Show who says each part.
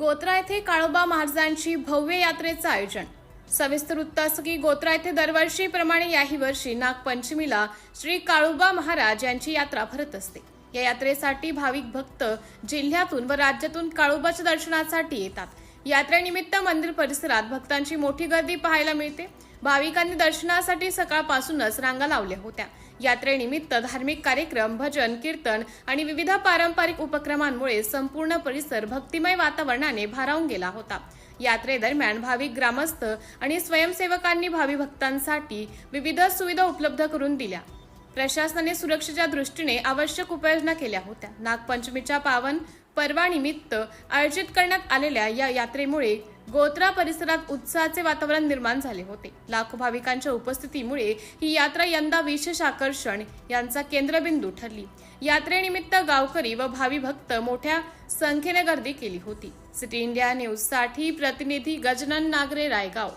Speaker 1: गोत्रा येथे काळोबा महाराजांची भव्य यात्रेचं आयोजन। सविस्तर वृत्त असं की गोत्रा येथे दरवर्षीप्रमाणे याही वर्षी नागपंचमीला श्री काळोबा महाराज यांची यात्रा भरत असते। या यात्रेसाठी भाविक भक्त जिल्ह्यातून व राज्यातून काळोबाच्या दर्शनासाठी येतात। यात्रेनिमित्त मंदिर परिसरात भक्तांची मोठी गर्दी पाहायला मिळते। भाविकांनी दर्शनासाठी सकाळपासूनच रांगा लावल्या होत्या। यात्रेनिमित्त धार्मिक कार्यक्रम, भजन, कीर्तन आणि विविध पारंपरिक उपक्रमांमुळे संपूर्ण परिसर भक्तिमय वातावरणाने भारावून गेला होता। यात्रेदरम्यान भाविक, ग्रामस्थ आणि स्वयंसेवकांनी भावी भक्तांसाठी विविध सुविधा उपलब्ध करून दिल्या। प्रशासनाने सुरक्षेच्या दृष्टीने आवश्यक उपाययोजना केल्या होत्या। नागपंचमीच्या पावन पर्वानिमित्त आयोजित करण्यात आलेल्या या यात्रेमुळे गोत्रा परिसरात उत्साहाचे वातावरण निर्माण झाले होते। लाखो भाविकांच्या उपस्थितीमुळे ही यात्रा यंदा विशेष आकर्षण यांचा केंद्रबिंदू ठरली। यात्रेनिमित्त गावकरी व भावी भक्त मोठ्या संख्येने गर्दी केली होती। सिटी इंडिया न्यूज साठी प्रतिनिधी गजानन नागरे, रायगाव।